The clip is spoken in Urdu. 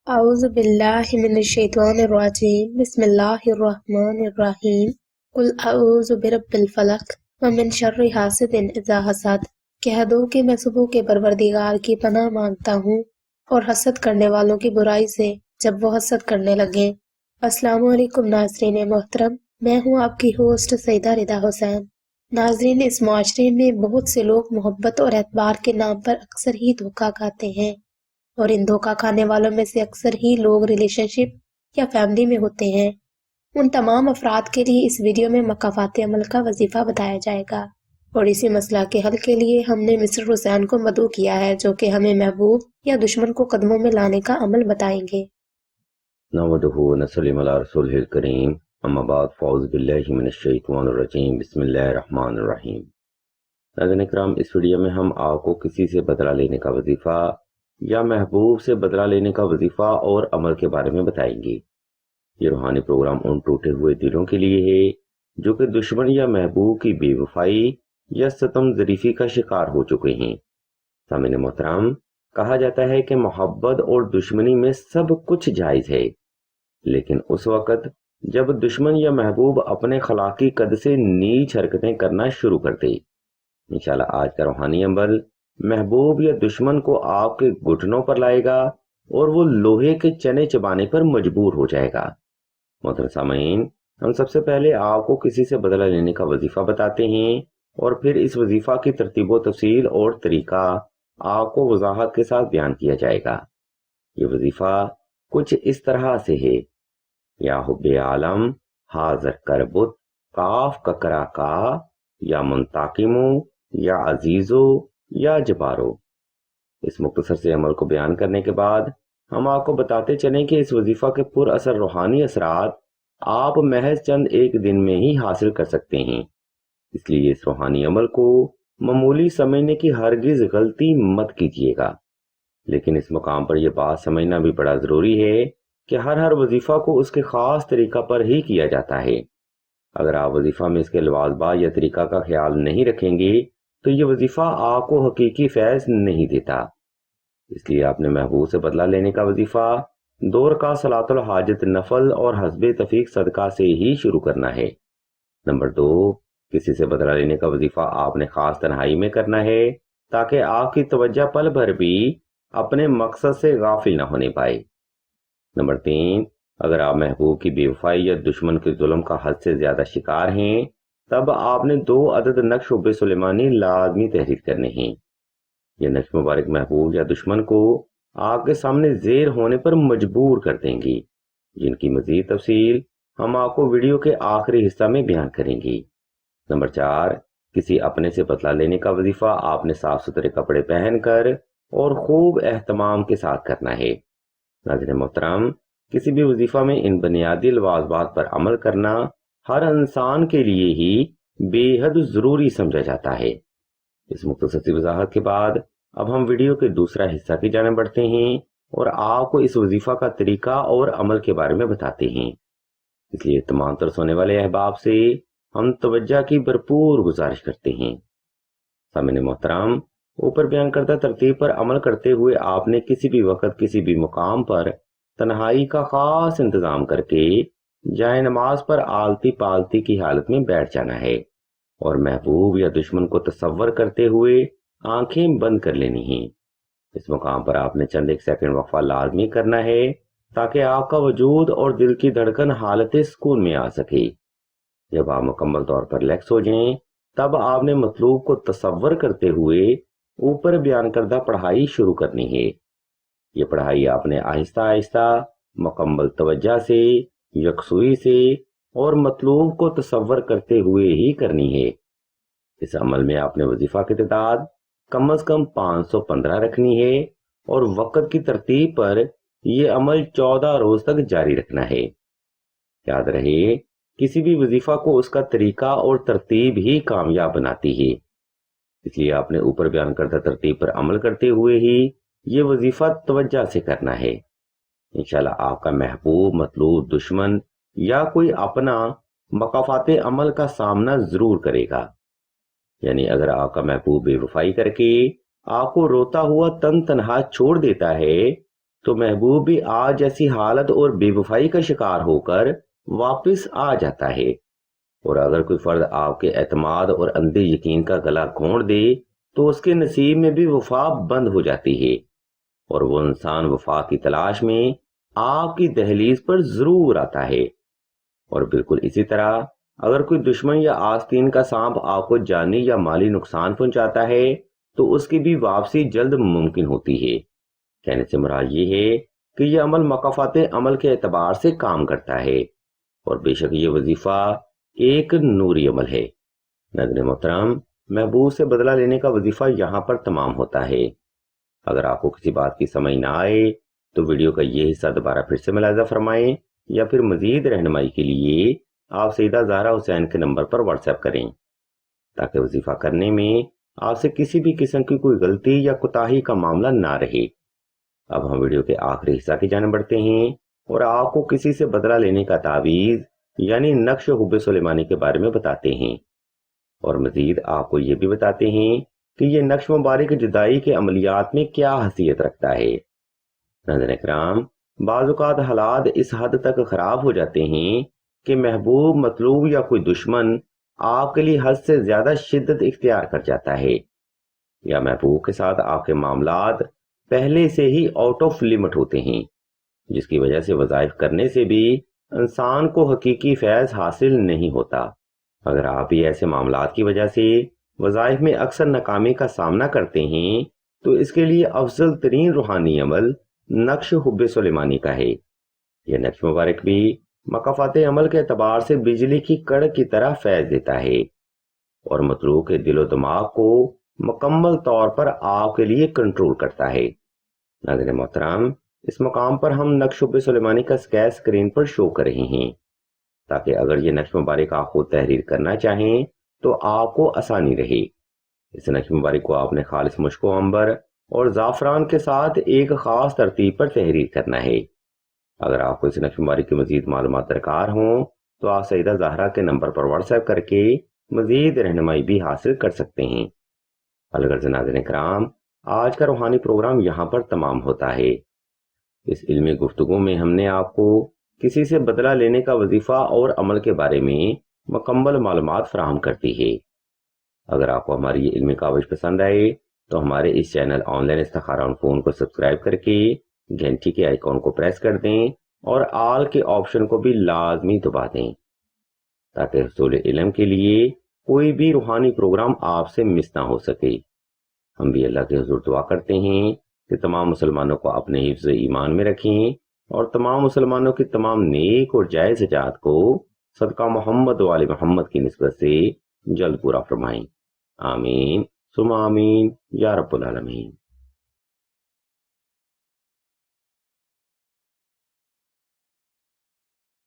أعوذ بالله من الشيطان الرجيم بسم الله الرحمن الرحیم قل اعوذ برب الفلق ومن شر حاسد اذا حسد۔ کہہ دو کہ میں صبح کے پروردگار کی پناہ مانگتا ہوں اور حسد کرنے والوں کی برائی سے جب وہ حسد کرنے لگیں۔ السلام علیکم ناظرین محترم، میں ہوں آپ کی ہوسٹ سیدہ ردا حسین۔ ناظرین، اس معاشرے میں بہت سے لوگ محبت اور اعتبار کے نام پر اکثر ہی دھوکہ کھاتے ہیں، اور ان دھوکہ کھانے والوں میں سے اکثر ہی لوگ ریلیشن شپ یا فیملی میں ہوتے ہیں۔ ان تمام افراد کے لیے اس ویڈیو میں مکافات عمل کا وظیفہ بتایا جائے گا، اور اسی مسئلہ کے حل کے لیے ہم نے مسٹر حسین کو مدعو کیا ہے، جو کہ ہمیں محبوب یا دشمن کو قدموں میں لانے کا عمل بتائیں گے۔ نحمدہ ونصلی علی رسولہ الکریم، اما بعد، فاعوذ باللہ من الشیطان الرجیم، بسم اللہ الرحمن الرحیم۔ ناظرین اکرام، اس ویڈیو میں ہم آپ کو کسی سے بدلہ لینے کا وظیفہ یا محبوب سے بدلہ لینے کا وظیفہ اور عمل کے بارے میں بتائیں گے۔ یہ روحانی پروگرام ان ٹوٹے ہوئے دلوں کے لیے ہے جو کہ دشمن یا محبوب کی بے وفائی یا ستم ظریفی کا شکار ہو چکے ہیں۔ سامعین محترم، کہا جاتا ہے کہ محبت اور دشمنی میں سب کچھ جائز ہے، لیکن اس وقت جب دشمن یا محبوب اپنے اخلاقی قد سے نیچ حرکتیں کرنا شروع کر دے۔ انشاءاللہ آج کا روحانی عمل محبوب یا دشمن کو آپ کے گھٹنوں پر لائے گا اور وہ لوہے کے چنے چبانے پر مجبور ہو جائے گا۔ محترم سامعین، ہم سب سے پہلے آپ کو کسی سے بدلہ لینے کا وظیفہ بتاتے ہیں، اور پھر اس وظیفہ کی ترتیب و تفصیل اور طریقہ آپ کو وضاحت کے ساتھ بیان کیا جائے گا۔ یہ وظیفہ کچھ اس طرح سے ہے: یا حب عالم حاضر کربت کاف ککرا کا، یا منتقمو، یا عزیزو، یا جبارو۔ اس مختصر سے عمل کو بیان کرنے کے بعد ہم آپ کو بتاتے چلیں کہ اس وظیفہ کے پر اثر روحانی اثرات آپ محض چند ایک دن میں ہی حاصل کر سکتے ہیں۔ اس لیے اس روحانی عمل کو معمولی سمجھنے کی ہرگز غلطی مت کیجیے گا، لیکن اس مقام پر یہ بات سمجھنا بھی بڑا ضروری ہے کہ ہر وظیفہ کو اس کے خاص طریقہ پر ہی کیا جاتا ہے۔ اگر آپ وظیفہ میں اس کے لواز با یا طریقہ کا خیال نہیں رکھیں گے تو یہ وظیفہ آپ کو حقیقی فیض نہیں دیتا۔ اس لیے آپ نے محبوب سے بدلہ لینے کا وظیفہ 2 رکعت صلاۃ الحاجت نفل اور حسب تفیق صدقہ سے ہی شروع کرنا ہے۔ نمبر 2، کسی سے بدلہ لینے کا وظیفہ آپ نے خاص تنہائی میں کرنا ہے تاکہ آپ کی توجہ پل بھر بھی اپنے مقصد سے غافل نہ ہونے پائے۔ نمبر 3، اگر آپ محبوب کی بے وفائی یا دشمن کے ظلم کا حد سے زیادہ شکار ہیں تب آپ نے 2 عدد نقش حب سلیمانی لازمی تحریر کرنے ہیں۔ یہ نقش مبارک محبوب یا دشمن کو آپ کے سامنے زیر ہونے پر مجبور کر دیں گی، جن کی مزید تفصیل ہم آپ کو ویڈیو کے آخری حصہ میں بیان کریں گی۔ نمبر 4، کسی اپنے سے بدلہ لینے کا وظیفہ آپ نے صاف ستھرے کپڑے پہن کر اور خوب اہتمام کے ساتھ کرنا ہے۔ ناظرین محترم، کسی بھی وظیفہ میں ان بنیادی لوازمات پر عمل کرنا ہر انسان کے لیے ہی بے حد ضروری سمجھا جاتا ہے۔ اس مختصر سی وضاحت کے بعد اب ہم ویڈیو کے دوسرا حصہ کی جانب بڑھتے ہیں اور آپ کو اس وظیفہ کا طریقہ اور عمل کے بارے میں بتاتے ہیں۔ اس لیے تمام تر سونے والے احباب سے ہم توجہ کی بھرپور گزارش کرتے ہیں۔ سامعین محترم، اوپر بیان کردہ ترتیب پر عمل کرتے ہوئے آپ نے کسی بھی وقت کسی بھی مقام پر تنہائی کا خاص انتظام کر کے جائے نماز پر آلتی پالتی کی حالت میں بیٹھ جانا ہے، اور محبوب یا دشمن کو تصور کرتے ہوئے آنکھیں بند کر لینی ہیں۔ اس مقام پر آپ نے چند ایک سیکنڈ وقفہ لازمی کرنا ہے تاکہ آپ کا وجود اور دل کی دھڑکن حالت سکون میں آ سکے۔ جب آپ مکمل طور پر ریلیکس ہو جائیں تب آپ نے مطلوب کو تصور کرتے ہوئے اوپر بیان کردہ پڑھائی شروع کرنی ہے۔ یہ پڑھائی آپ نے آہستہ آہستہ، مکمل توجہ سے، یکسوئی سے اور مطلوب کو تصور کرتے ہوئے ہی کرنی ہے۔ اس عمل میں آپ نے وظیفہ کی تعداد کم از کم 515 رکھنی ہے، اور وقت کی ترتیب پر یہ عمل 14 روز تک جاری رکھنا ہے۔ یاد رہے، کسی بھی وظیفہ کو اس کا طریقہ اور ترتیب ہی کامیاب بناتی ہے۔ اس لیے آپ نے اوپر بیان کردہ ترتیب پر عمل کرتے ہوئے ہی یہ وظیفہ توجہ سے کرنا ہے۔ انشاءاللہ آپ کا محبوب، مطلوب، دشمن یا کوئی اپنا مکافات عمل کا سامنا ضرور کرے گا۔ یعنی اگر آپ کا محبوب بے وفائی کر کے آپ کو روتا ہوا تن تنہا چھوڑ دیتا ہے تو محبوب بھی آج جیسی حالت اور بے وفائی کا شکار ہو کر واپس آ جاتا ہے۔ اور اگر کوئی فرد آپ کے اعتماد اور اندھے یقین کا گلا گھونٹ دے تو اس کے نصیب میں بھی وفا بند ہو جاتی ہے، اور وہ انسان وفا کی تلاش میں آپ کی دہلیز پر ضرور آتا ہے۔ اور بالکل اسی طرح اگر کوئی دشمن یا آستین کا سانپ آپ کو جانی یا مالی نقصان پہنچاتا ہے تو اس کی بھی واپسی جلد ممکن ہوتی ہے۔ کہنے سے مراد یہ ہے کہ یہ عمل مقافات عمل کے اعتبار سے کام کرتا ہے، اور بے شک یہ وظیفہ ایک نوری عمل ہے۔ ناظرین محترم، محبوب سے بدلہ لینے کا وظیفہ یہاں پر تمام ہوتا ہے۔ اگر آپ کو کسی بات کی سمجھ نہ آئے تو ویڈیو کا یہ حصہ دوبارہ پھر سے ملاحظہ فرمائیں، یا پھر مزید رہنمائی کے لیے آپ سیدہ زہرا حسین کے نمبر پر واٹس ایپ کریں، تاکہ وظیفہ کرنے میں آپ سے کسی بھی قسم کی کوئی غلطی یا کوتاہی کا معاملہ نہ رہے۔ اب ہم ویڈیو کے آخری حصہ کی جانب بڑھتے ہیں اور آپ کو کسی سے بدلہ لینے کا تعویذ یعنی نقش حب سلیمانی کے بارے میں بتاتے ہیں، اور مزید آپ کو یہ بھی بتاتے ہیں کہ یہ نقش مبارک جدائی کے عملیات میں کیا حیثیت رکھتا ہے۔ ناظرین کرام، بعض اوقات حالات اس حد تک خراب ہو جاتے ہیں کہ محبوب، مطلوب یا کوئی دشمن آپ کے لیے حد سے زیادہ شدت اختیار کر جاتا ہے، یا محبوب کے ساتھ آپ کے معاملات پہلے سے ہی آؤٹ آف لمٹ ہوتے ہیں، جس کی وجہ سے وظائف کرنے سے بھی انسان کو حقیقی فیض حاصل نہیں ہوتا۔ اگر آپ بھی ایسے معاملات کی وجہ سے وظائف میں اکثر ناکامی کا سامنا کرتے ہیں تو اس کے لیے افضل ترین روحانی عمل نقش حب سلیمانی کا ہے۔ یہ نقش مبارک بھی مقافات عمل کے اعتبار سے بجلی کی کڑک کی طرح فیض دیتا ہے، اور مطلوب کے دل و دماغ کو مکمل طور پر آپ کے لیے کنٹرول کرتا ہے۔ ناظرین محترم، اس مقام پر ہم نقش حب سلیمانی کا اسکیچ اسکرین پر شو کر رہے ہیں، تاکہ اگر یہ نقش مبارک آپ خود تحریر کرنا چاہیں تو آپ کو آسانی رہے۔ اس نقش مبارک کو آپ نے خالص مشک و عنبر اور زعفران کے ساتھ ایک خاص ترتیب پر تحریر کرنا ہے۔ اگر آپ کو اس نقش مبارک کی مزید معلومات درکار ہوں تو آپ سیدہ زہرا کے نمبر پر واٹس ایپ کر کے مزید رہنمائی بھی حاصل کر سکتے ہیں۔ الغرض ناظرین کرام، آج کا روحانی پروگرام یہاں پر تمام ہوتا ہے۔ اس علمی گفتگو میں ہم نے آپ کو کسی سے بدلہ لینے کا وظیفہ اور عمل کے بارے میں مکمل معلومات فراہم کرتی ہے۔ اگر آپ کو ہماری یہ علمی کاوش پسند آئے تو ہمارے اس چینل آن لائن استخارہ آن فون کو سبسکرائب کر کے گھنٹی کے آئیکن کو پریس کر دیں اور آل کے آپشن کو بھی لازمی دبا دیں، تاکہ حصول علم کے لیے کوئی بھی روحانی پروگرام آپ سے مس نہ ہو سکے۔ ہم بھی اللہ کے حضور دعا کرتے ہیں کہ تمام مسلمانوں کو اپنے حفظ ایمان میں رکھیں، اور تمام مسلمانوں کی تمام نیک اور جائز حاجات کو صدقہ محمد و آل محمد کی نسبت سے جلد پورا فرمائیں۔ آمین ثم آمین یا رب العالمین۔